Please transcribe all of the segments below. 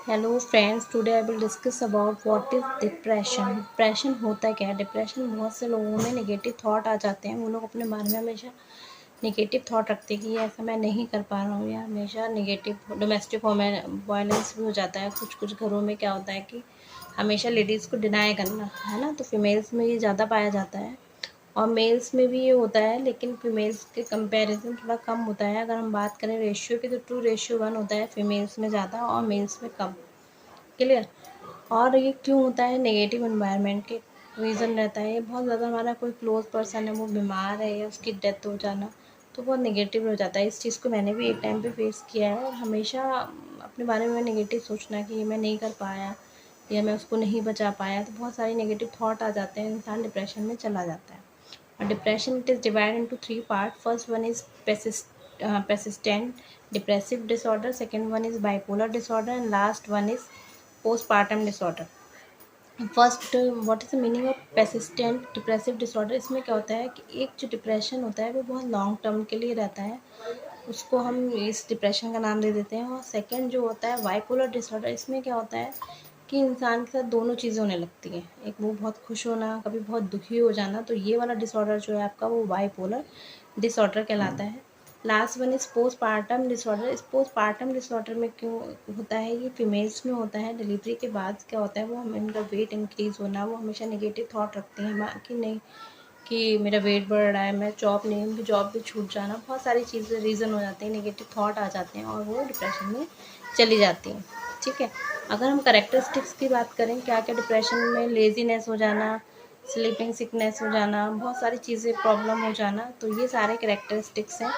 Hello friends, today I will discuss about what is depression. Depression होता क्या है? Depression बहुत से लोगों में नेगेटिव थॉट आ जाते हैं। वो लोग अपने बारे में हमेशा नेगेटिव थॉट रखते हैं कि ये ऐसा मैं नहीं कर पा रहा हूँ, या हमेशा नेगेटिव डोमेस्टिक वायलेंस भी हो जाता है। कुछ कुछ घरों में क्या होता है कि हमेशा लेडीज़ को डिनाई करना, है ना। तो फीमेल्स में ये ज़्यादा पाया जाता है और मेल्स में भी ये होता है, लेकिन फीमेल्स के कंपैरिजन थोड़ा कम होता है। अगर हम बात करें रेशियो की, तो 2:1 होता है, फीमेल्स में ज़्यादा और मेल्स में कम। क्लियर। और ये क्यों होता है? नेगेटिव एनवायरनमेंट के रीज़न रहता है। ये बहुत ज़्यादा, हमारा कोई क्लोज पर्सन है वो बीमार है या उसकी डेथ हो जाना, तो बहुत नेगेटिव हो जाता है। इस चीज़ को मैंने भी एक टाइम पे फेस किया है। और हमेशा अपने बारे में नेगेटिव सोचना कि ये मैं नहीं कर पाया या मैं उसको नहीं बचा पाया, तो बहुत सारे नेगेटिव थॉट आ जाते हैं, इंसान डिप्रेशन में चला जाता है। और depression it is divide into 3 part. First one is persistent depressive disorder, second one is bipolar disorder, and last one is postpartum disorder. First, what is the meaning of persistent depressive disorder? इसमें क्या होता है कि एक जो depression होता है वो बहुत लॉन्ग टर्म के लिए रहता है, उसको हम इस डिप्रेशन का नाम दे देते हैं। और सेकंड जो होता है बाइपोलर डिसऑर्डर, इसमें क्या होता है कि इंसान के साथ दोनों चीज़ें होने लगती हैं। एक वो बहुत खुश होना, कभी बहुत दुखी हो जाना। तो ये वाला डिसऑर्डर जो है आपका, वो बाइपोलर डिसऑर्डर कहलाता है। Last one is postpartum disorder. इस पोस्टपार्टम डिसऑर्डर में क्यों होता है? ये फीमेल्स में होता है। डिलीवरी के बाद क्या होता है, वो हमें उनका वेट इंक्रीज़ होना, वो हमेशा नेगेटिव थॉट रखती हैं कि नहीं, कि मेरा वेट बढ़ रहा है, मैं जॉब नहीं, उनकी जॉब भी छूट जाना, बहुत सारी चीज़ें रीज़न हो जाते हैं, नेगेटिव थॉट आ जाते हैं और वो डिप्रेशन में चली जाती हैं। ठीक है। अगर हम करेक्टरिस्टिक्स की बात करें, क्या क्या डिप्रेशन में, लेज़ीनेस हो जाना, स्लीपिंग सिकनेस हो जाना, बहुत सारी चीज़ें प्रॉब्लम हो जाना, तो ये सारे करेक्टरिस्टिक्स हैं।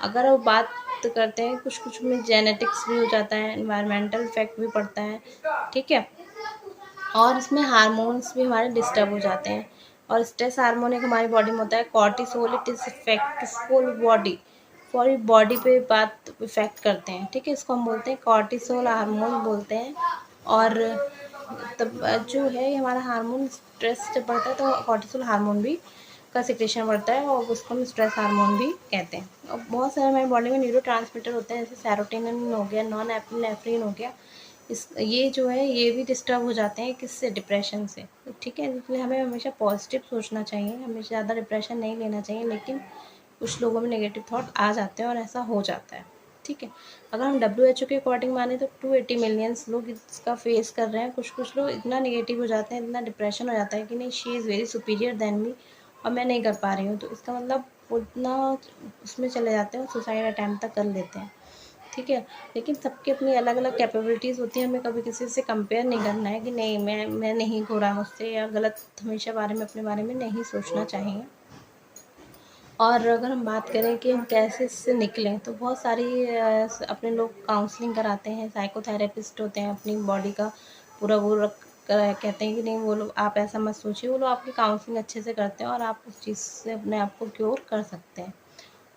अगर वो बात करते हैं, कुछ कुछ में जेनेटिक्स भी हो जाता है, एनवायरमेंटल इफेक्ट भी पड़ता है। ठीक है। और इसमें हार्मोन्स भी हमारे डिस्टर्ब हो जाते हैं। और स्ट्रेस हार्मोन एक हमारी बॉडी में होता है, cortisol. It is effectful body for body पे बात इफेक्ट करते हैं। ठीक है, इसको हम बोलते हैं कॉर्टिसोल हार्मोन बोलते हैं। और तब जो है ये हमारा हार्मोन, स्ट्रेस जब बढ़ता है तो कॉर्टिसोल हार्मोन भी का सिक्रेशन बढ़ता है और उसको हम स्ट्रेस हार्मोन भी कहते हैं। और बहुत सारे हमारी बॉडी में न्यूरोट्रांसमीटर होते हैं, जैसे सेरोटोनिन हो गया, नॉन एपिनेफ्रिन हो गया। इस ये जो है ये भी डिस्टर्ब हो जाते हैं, किससे? डिप्रेशन से। तो ठीक है, इसलिए हमें हमेशा पॉजिटिव सोचना चाहिए, हमें ज़्यादा डिप्रेशन नहीं लेना चाहिए। लेकिन कुछ लोगों में नेगेटिव थॉट आ जाते हैं और ऐसा हो जाता है। ठीक है। अगर हम WHO के अकॉर्डिंग माने तो 280 मिलियंस लोग इसका फेस कर रहे हैं। कुछ कुछ लोग इतना नेगेटिव हो जाते हैं, इतना डिप्रेशन हो जाता है कि नहीं, she is very superior than me और मैं नहीं कर पा रही हूँ, तो इसका मतलब उतना उसमें चले जाते हैं, सुसाइड अटैम्प्ट तक कर लेते हैं। ठीक है। लेकिन सबकी अपनी अलग अलग कैपेबिलिटीज़ होती हैं, हमें कभी किसी से कंपेयर नहीं करना है कि नहीं, मैं नहीं हो रहा मुझसे, या गलत हमेशा अपने बारे में नहीं सोचना चाहिए। और अगर हम बात करें कि हम कैसे इससे निकलें, तो बहुत सारी अपने लोग काउंसलिंग कराते हैं, साइकोथेरेपिस्ट होते हैं, अपनी बॉडी का पूरा वो कहते हैं कि नहीं, वो लोग आप ऐसा मत सोचिए, वो लोग आपकी काउंसलिंग अच्छे से करते हैं और आप उस चीज़ से अपने आप को क्योर कर सकते हैं।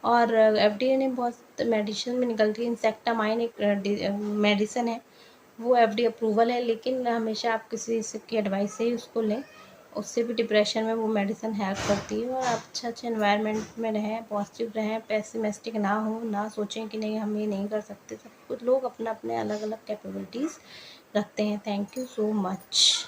और FDA ने बहुत मेडिसिन में निकलती है, इंसेक्टामाइन एक मेडिसिन है, वो FDA अप्रूवल है। लेकिन हमेशा आप किसी से की एडवाइस से ही उसको लें, उससे भी डिप्रेशन में वो मेडिसिन हेल्प करती है। और आप अच्छे एनवायरनमेंट में रहें, पॉजिटिव रहें, पेसिमिस्टिक ना हो, ना सोचें कि नहीं हम ये नहीं कर सकते। सब कुछ लोग अपना अपने अलग अलग कैपेबिलिटीज़ रखते हैं। Thank you so much.